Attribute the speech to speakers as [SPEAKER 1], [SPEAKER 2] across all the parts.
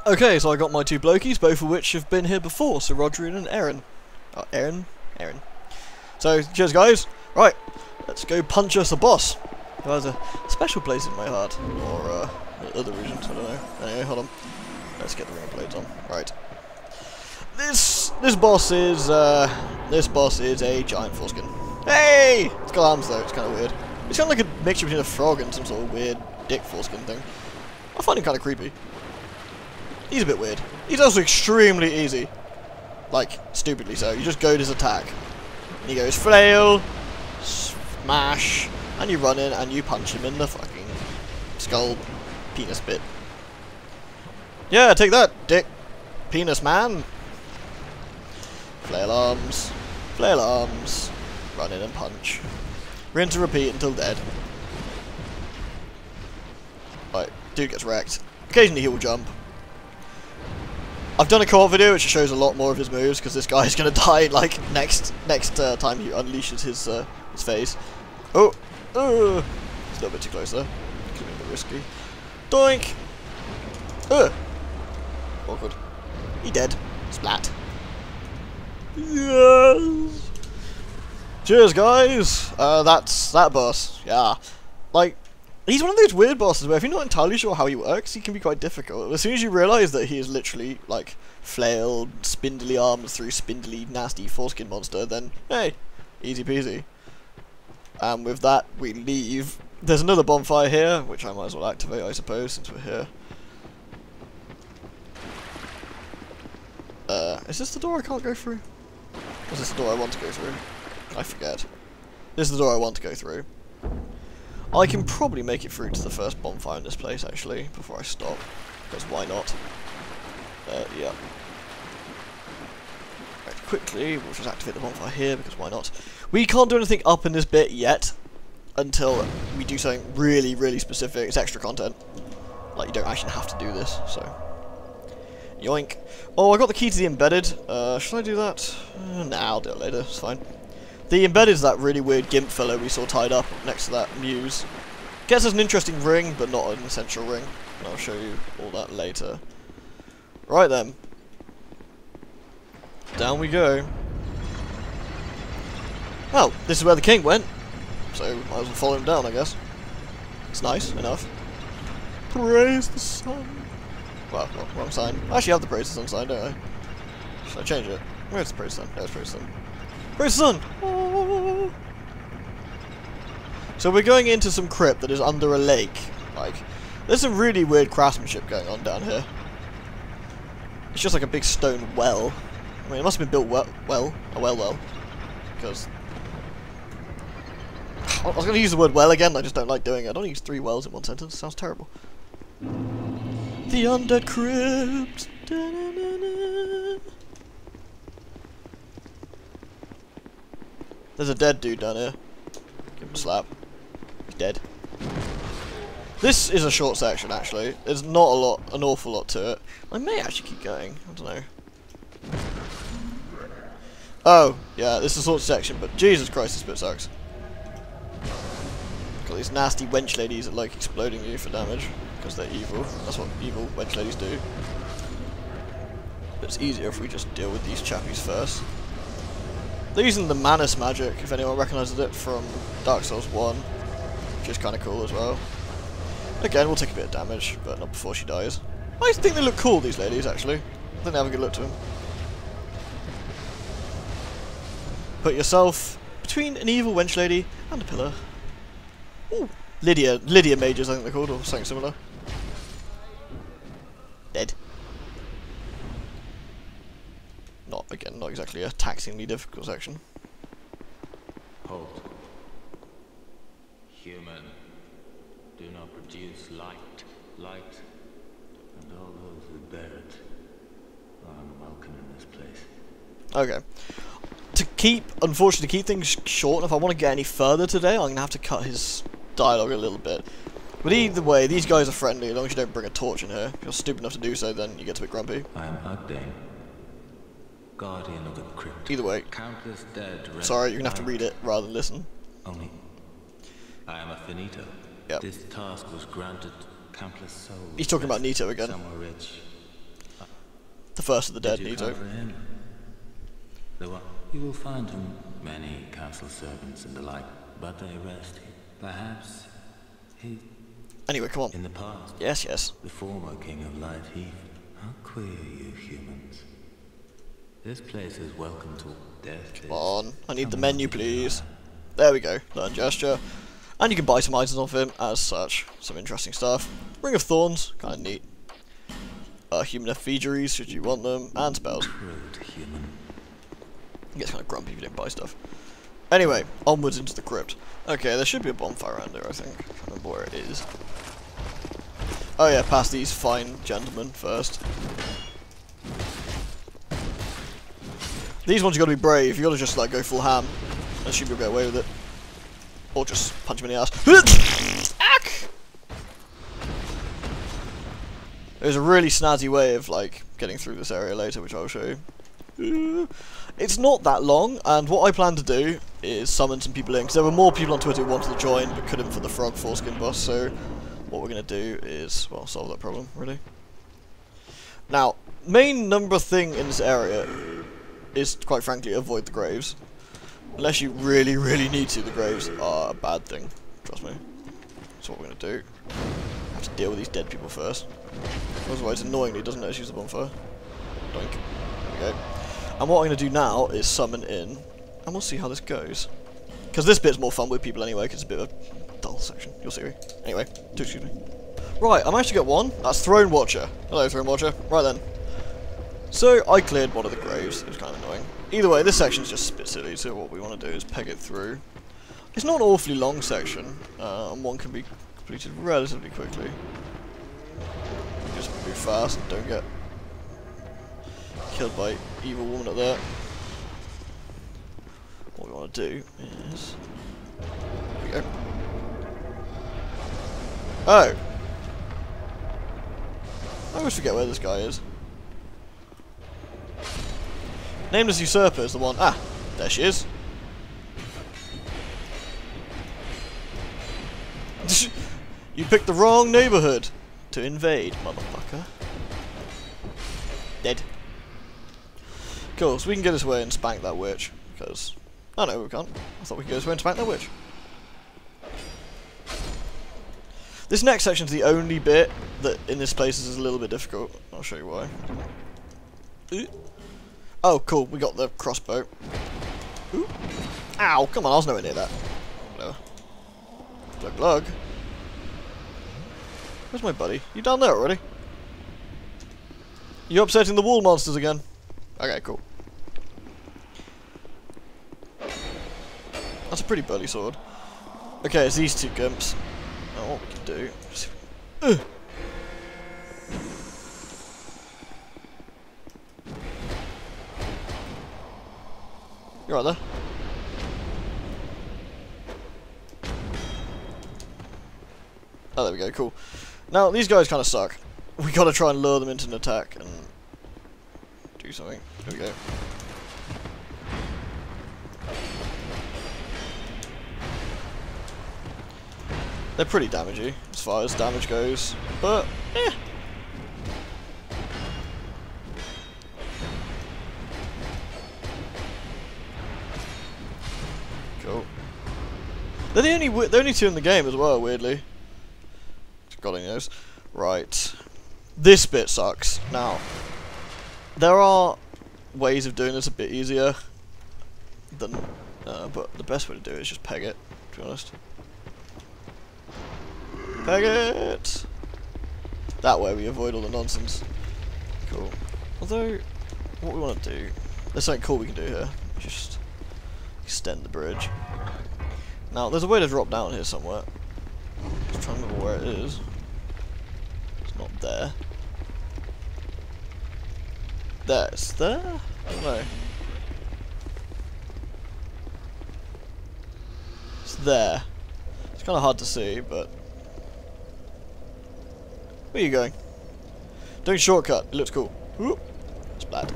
[SPEAKER 1] Okay, so I got my two blokies, both of which have been here before, so Rodrian and Aaron. Oh, Aaron. So, cheers guys. Right, let's go punch us a boss who has a special place in my heart. Or, other regions, I don't know. Anyway, hold on. Let's get the ring blades on. Right. This boss is a giant foreskin. Hey! It's got arms though, it's kind of weird. It's kind of like a mixture between a frog and some sort of weird dick foreskin thing. I find him kind of creepy. He's a bit weird. He's also extremely easy. Like, stupidly so. You just goad his attack. And he goes flail, smash, and you run in and you punch him in the fucking skull penis bit. Yeah, take that, dick penis man. Flail arms, run in and punch. Rinse and repeat until dead. Right, dude gets wrecked. Occasionally he will jump. I've done a co-op video which shows a lot more of his moves because this guy is going to die like next time he unleashes his phase. Oh, it's a little bit too close there. Could be a bit risky. Doink. Awkward. He dead. Splat. Yes. Cheers, guys. That's that boss. Yeah, like. He's one of those weird bosses where if you're not entirely sure how he works, he can be quite difficult. As soon as you realise that he is literally, like, flailed, spindly arms through spindly, nasty foreskin monster, then, hey, easy peasy. And with that, we leave. There's another bonfire here, which I might as well activate, I suppose, since we're here. Is this the door I can't go through? Or is this the door I want to go through? I forget. This is the door I want to go through. I can probably make it through to the first bonfire in this place, actually, before I stop. Because why not? Yeah. Right, quickly, we'll just activate the bonfire here, because why not? We can't do anything up in this bit yet, until we do something really, really specific. It's extra content. Like, you don't actually have to do this, so... Yoink. Oh, I got the key to the embedded. Should I do that? Nah, I'll do it later, it's fine. The embedded is that really weird gimp fellow we saw tied up next to that muse. Gets us an interesting ring, but not an essential ring. And I'll show you all that later. Right then. Down we go. Well, this is where the king went. So, might as well follow him down, I guess. It's nice enough. Praise the sun. Well, wrong sign. I actually have the praise the sun sign, don't I? Should I change it? Where's the praise the sun? There's praise the sun. Praise the sun! Oh. So we're going into some crypt that is under a lake. Like, there's some really weird craftsmanship going on down here. It's just like a big stone well. I mean, it must have been built well. Because... I was going to use the word well again, I just don't like doing it. I don't use 3 wells in one sentence, it sounds terrible. The Undead Crypt! Da-na-na-na. There's a dead dude down here. Give him a slap. He's dead. This is a short section, actually. There's not an awful lot to it. I may actually keep going. I don't know. Oh, yeah, this is a short section, but Jesus Christ, this bit sucks. Got these nasty wench ladies that like exploding you for damage, because they're evil. That's what evil wench ladies do. But it's easier if we just deal with these chappies first. They're using the Manus magic, if anyone recognises it from Dark Souls 1, which is kind of cool as well. Again, we'll take a bit of damage, but not before she dies. I think they look cool, these ladies, actually. I think they have a good look to them. Put yourself between an evil wench lady and a pillar. Ooh, Lydia mages, I think they're called, or something similar. Dead. Again, not exactly a taxingly difficult section.
[SPEAKER 2] Halt. Human, do not produce light, and all those who bear it are unwelcome in this place.
[SPEAKER 1] Okay. Unfortunately, to keep things short, if I want to get any further today, I'm going to have to cut his dialogue a little bit. But either way, these guys are friendly, as long as you don't bring a torch in here. If you're stupid enough to do so, then you get a bit grumpy.
[SPEAKER 2] I am Undead, guardian of the crypt.
[SPEAKER 1] Either way.
[SPEAKER 2] Countless dead.
[SPEAKER 1] Sorry, you're going to have to read it rather than listen.
[SPEAKER 2] Only, I am a finito.
[SPEAKER 1] Yep.
[SPEAKER 2] This task was granted countless souls.
[SPEAKER 1] He's talking about Nito again.
[SPEAKER 2] Some were rich,
[SPEAKER 1] first of the dead
[SPEAKER 2] Did you
[SPEAKER 1] needs
[SPEAKER 2] come
[SPEAKER 1] hope.
[SPEAKER 2] for him? You will find him many council servants and the like, but they rest. Perhaps he...
[SPEAKER 1] Anyway, come on.
[SPEAKER 2] In the past,
[SPEAKER 1] Yes, yes.
[SPEAKER 2] the former king of Light Heath. How queer you humans. This place is welcome to death.
[SPEAKER 1] Come on. I need the menu, please. There we go. Learn gesture. And you can buy some items off him as such. Some interesting stuff. Ring of Thorns. Kind of neat. Human effigies, should you want them. And spells.
[SPEAKER 2] Crude human.
[SPEAKER 1] He gets kind of grumpy if you don't buy stuff. Anyway, onwards into the crypt. Okay, there should be a bonfire around here, I think. I can't remember where it is. Oh yeah, past these fine gentlemen first. These ones you gotta be brave. You gotta just like go full ham. I assume you'll get away with it. Or just punch him in the ass. Ack! There's a really snazzy way of like getting through this area later, which I'll show you. It's not that long, and what I plan to do is summon some people in, because there were more people on Twitter who wanted to join but couldn't for the frog foreskin boss, so what we're going to do is, well, solve that problem, really. Now, main number thing in this area is, quite frankly, avoid the graves. Unless you really, really need to, the graves are a bad thing, trust me. That's what we're going to do. Have to deal with these dead people first. Otherwise, annoyingly, doesn't let us use the bonfire. Doink. There we go. And what I'm going to do now is summon in, and we'll see how this goes. Because this bit's more fun with people anyway, because it's a bit of a dull section. You'll see. Anyway, excuse me. Right, I managed to get one. That's Throne Watcher. Hello, Throne Watcher. Right then. So, I cleared one of the graves. It was kind of annoying. Either way, this section's just a bit silly, so what we want to do is peg it through. It's not an awfully long section, and one can be completed relatively quickly. Just move fast and don't get killed by evil woman up there. What we want to do is... There we go. Oh! I always forget where this guy is. Nameless Usurper is the one. Ah! There she is. You picked the wrong neighborhood to invade, motherfucker. Dead. Cool, so we can get this way and spank that witch, because... Oh no, we can't. I thought we could go this way and spank that witch. This next section's the only bit that in this place is a little bit difficult. I'll show you why. Ooh. Oh, cool, we got the crossbow. Ooh. Ow, come on, I was nowhere near that. Whatever. Glug glug. Where's my buddy? You down there already? You upsetting the wall monsters again? Okay, cool. That's a pretty burly sword. Okay, it's these two gimps. Now what we can do... You're right there. Oh, there we go, cool. Now, these guys kind of suck. We gotta try and lure them into an attack and do something. There we go. They're pretty damagey as far as damage goes, but eh. Cool. They're the only two in the game as well, weirdly. God only knows. Right. This bit sucks. Now, there are ways of doing this a bit easier than, but the best way to do it is just peg it, to be honest. Peg it! That way we avoid all the nonsense. Cool. Although, what we want to do, there's something cool we can do here. Just extend the bridge. Now, there's a way to drop down here somewhere. Just trying to remember where it is. It's not there. There, it's there? I don't know. It's there. It's kind of hard to see, but... Where are you going? Don't shortcut, it looks cool. Ooh, splat.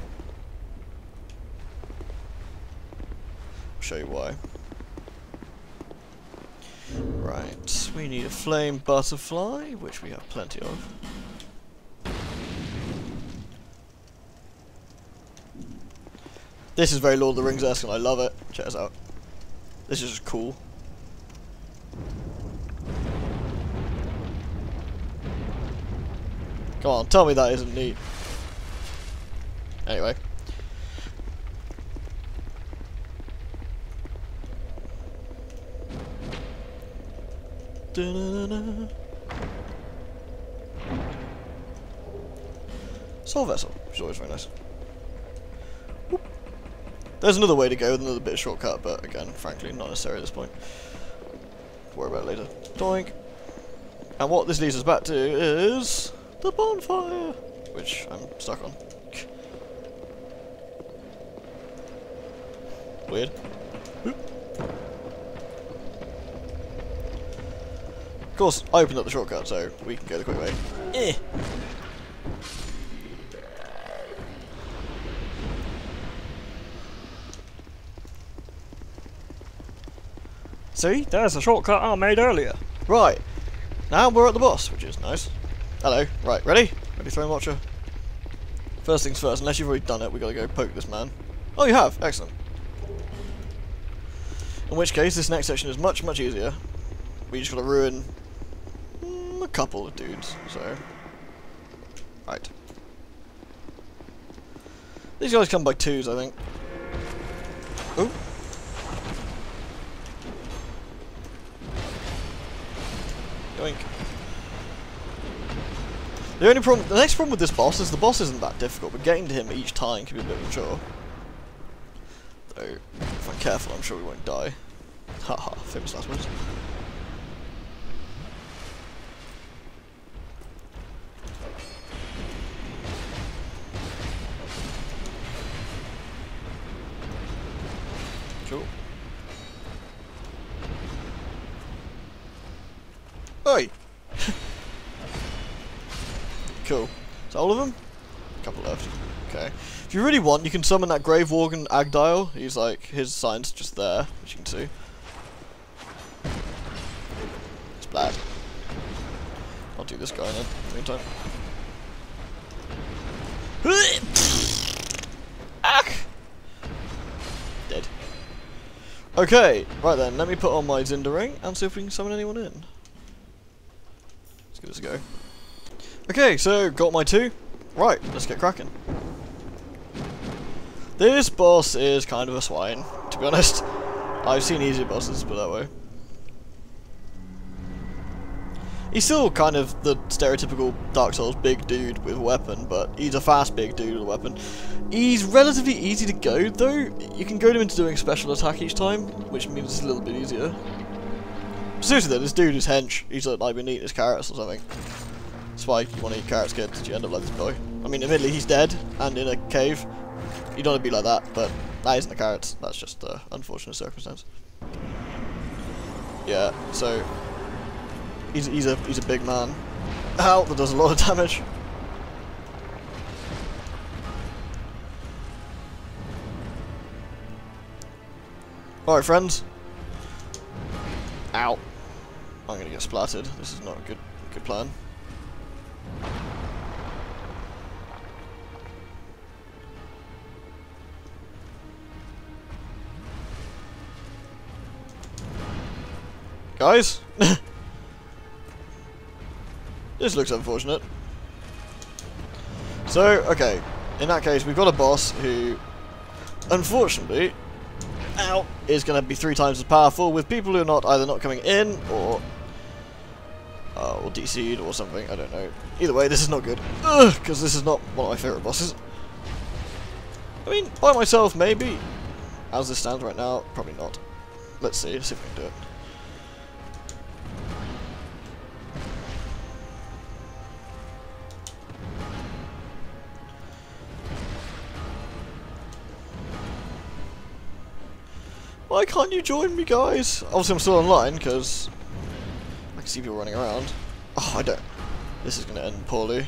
[SPEAKER 1] I'll show you why. Right, we need a flame butterfly, which we have plenty of. This is very Lord of the Rings-esque and I love it. Check this out. This is just cool. Come on, tell me that isn't neat. Anyway. Da-na-na-na. Soul Vessel, which is always very nice. Whoop. There's another way to go, another bit of shortcut, but again, frankly, not necessary at this point. Worry about it later. Doink. And what this leads us back to is the bonfire, which I'm stuck on. Weird. Whoop. Of course, I opened up the shortcut, so we can go the quick way. Eh.
[SPEAKER 3] See, there's a shortcut I made earlier.
[SPEAKER 1] Right, now we're at the boss, which is nice. Hello, right, ready? Ready, Throne Watcher? First things first, unless you've already done it, we gotta go poke this man. Oh, you have, excellent. In which case, this next section is much, much easier. We just gotta ruin a couple of dudes, so. Right. These guys come by twos, I think. Ooh. Yoink. The next problem with this boss is the boss isn't that difficult, but getting to him each time can be a bit of a chore. Though, if I'm careful, I'm sure we won't die. Haha, famous last words. Cool. Oi! Cool. Is that all of them? A couple left. Okay. If you really want, you can summon that Grave Worgen Agdile. He's like, his sign's just there, which you can see. Splat. I'll do this guy in the meantime. Ah! Dead. Okay, right then, let me put on my Zinda ring and see if we can summon anyone in. Let's give this a go. Okay, so got my 2. Right, let's get cracking. This boss is kind of a swine, to be honest. I've seen easier bosses, put it that way. He's still kind of the stereotypical Dark Souls big dude with a weapon, but he's a fast big dude with a weapon. He's relatively easy to goad though. You can goad him into doing special attack each time, which means it's a little bit easier. Seriously though, this dude is hench. He's like been eating his carrots or something. That's why you want to eat carrots, kid, did you end up like this boy? I mean, admittedly he's dead and in a cave. You don't want to be like that, but that isn't the carrots. That's just an unfortunate circumstance. Yeah, so he's a big man. Ow, that does a lot of damage. Alright, friends. Ow. I'm gonna get splattered. This is not a good plan. Guys? This looks unfortunate. So, okay. In that case, we've got a boss who, unfortunately, ow, is going to be 3 times as powerful with people who are not either not coming in or DC'd or something. I don't know. Either way, this is not good. Ugh, because this is not one of my favourite bosses. I mean, by myself, maybe. As this stands right now, probably not. Let's see if we can do it. Why can't you join me, guys? Obviously, I'm still online because I can see people running around. Oh, I don't. This is going to end poorly.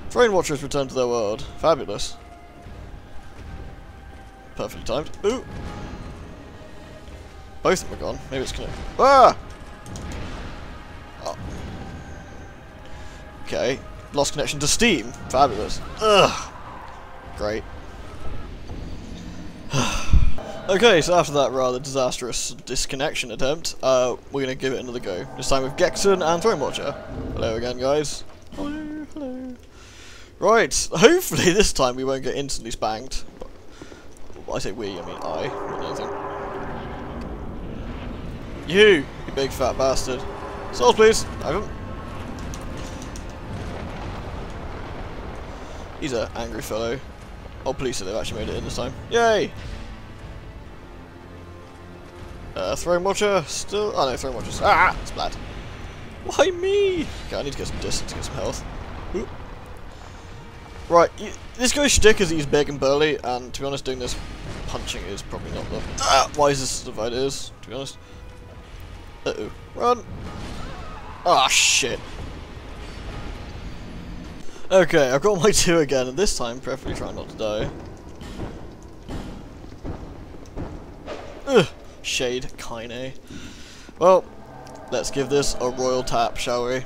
[SPEAKER 1] Throne Watchers return to their world. Fabulous. Perfectly timed. Ooh. Both of them are gone. Maybe it's going to. Ah! Oh. Okay. Lost connection to Steam. Fabulous. Ugh. Great. Okay, so after that rather disastrous disconnection attempt, we're going to give it another go. This time with Gexon and Throne Watcher. Hello again, guys. Hello, hello. Right, hopefully this time we won't get instantly spanked. Well, I say we, I mean I, more than anything. You big fat bastard. Souls, please. I haven't. He's an angry fellow. Oh, please, so they've actually made it in this time. Yay! Throne Watcher, still. Oh no, Throne Watcher's. Ah! Splat. Why me? Okay, I need to get some distance, get some health. Oop. Right, this guy's shtick is he's big and burly, and to be honest, doing this punching is probably not the wisest of ideas, to be honest. Uh-oh. Run! Ah, shit. Okay, I've got my 2 again, and this time, preferably try not to die. Ugh! Shade, Kine. Well, let's give this a royal tap, shall we?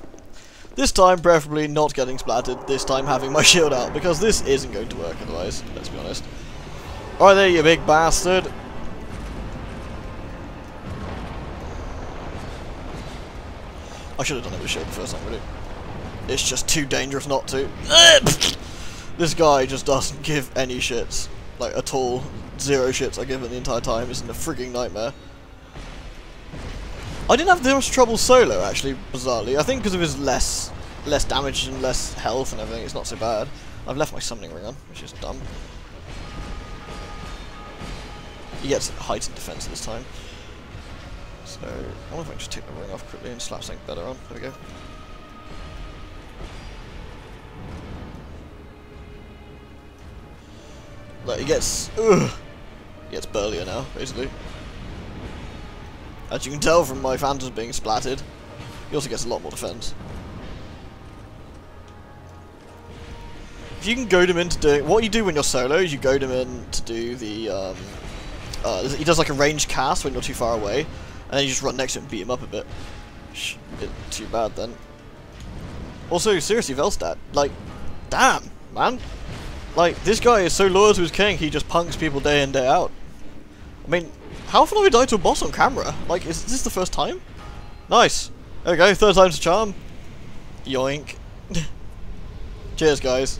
[SPEAKER 1] This time, preferably not getting splattered, this time having my shield out, because this isn't going to work otherwise, let's be honest. Alright there, you big bastard. I should have done it with shield the first time, really. It's just too dangerous not to. This guy just doesn't give any shits. Like, at all. 0 shits I give it the entire time. It's a frigging nightmare. I didn't have that much trouble solo, actually, bizarrely. I think because of his less damage and less health and everything, it's not so bad. I've left my summoning ring on, which is dumb. He gets heightened defense this time. So, I wonder if I can just take the ring off quickly and slap something better on. There we go. Like, he gets burlier now, basically. As you can tell from my phantoms being splattered, he also gets a lot more defense. If you can goad him into doing... What you do when you're solo is you goad him in to do the... he does like a ranged cast when you're too far away, and then you just run next to him and beat him up a bit. Too bad then. Also, seriously, Velstad, like, damn, man. Like, this guy is so loyal to his king, he just punks people day in, day out. I mean, how often have we died to a boss on camera? Like, is this the first time? Nice. There we go, 3rd time's a charm. Yoink. Cheers, guys.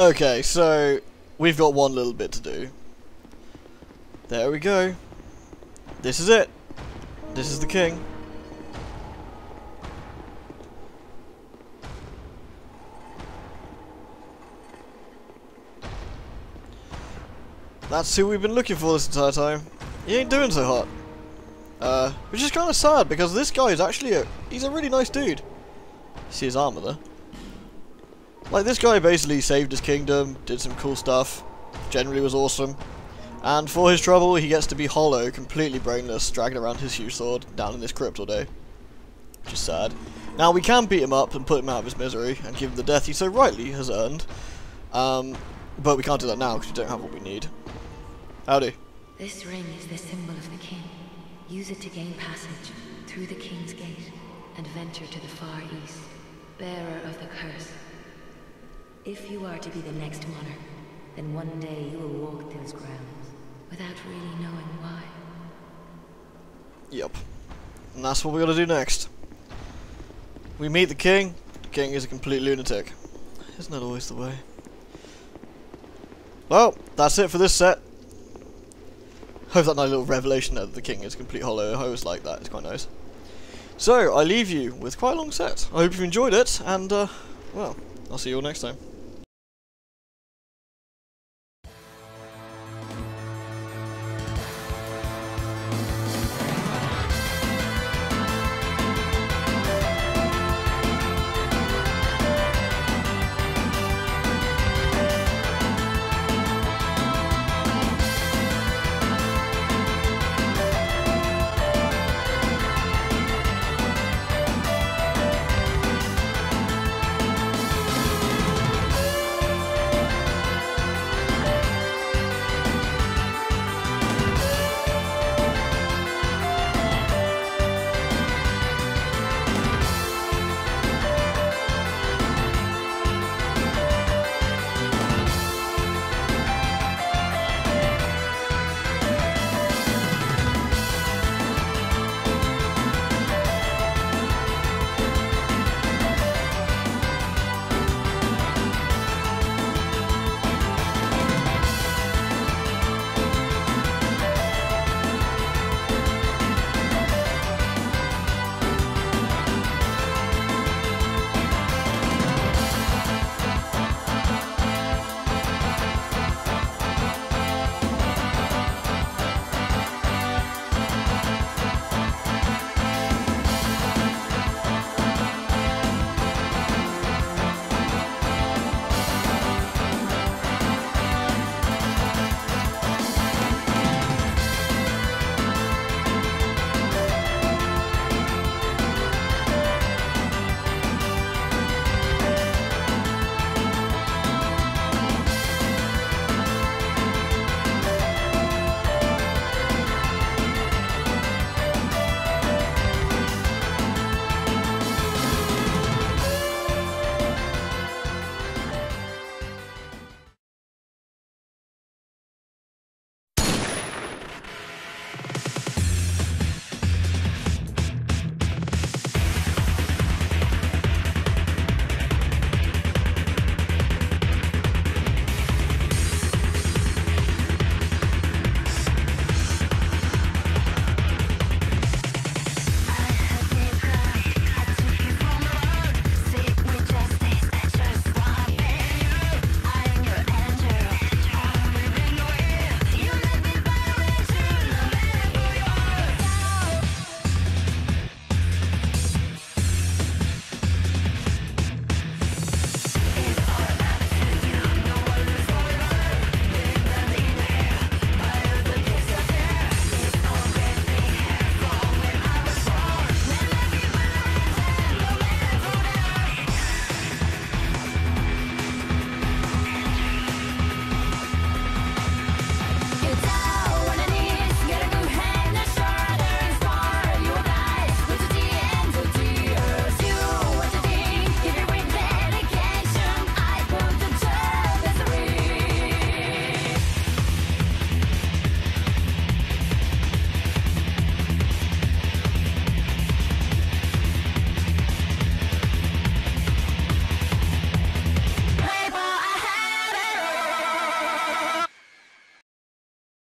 [SPEAKER 1] Okay, so, we've got one little bit to do. There we go. This is it. This is the king. That's who we've been looking for this entire time. He ain't doing so hot. Which is kind of sad, because this guy is actually he's a really nice dude. See his armor there? Like, this guy basically saved his kingdom, did some cool stuff, generally was awesome. And for his trouble, he gets to be hollow, completely brainless, dragging around his huge sword down in this crypt all day. Which is sad. Now, we can beat him up and put him out of his misery, and give him the death he so rightly has earned. But we can't do that now, because we don't have what we need. Howdy.
[SPEAKER 4] This ring is the symbol of the king. Use it to gain passage through the king's gate and venture to the far east, bearer of the curse. If you are to be the next monarch, then one day you will walk those grounds without really knowing why.
[SPEAKER 1] Yep. And that's what we gotta do next. We meet the king. The king is a complete lunatic. Isn't that always the way? Well, that's it for this set. Hope that nice little revelation that the king is complete hollow. I always like that, it's quite nice. So, I leave you with quite a long set. I hope you enjoyed it, and, well, I'll see you all next time.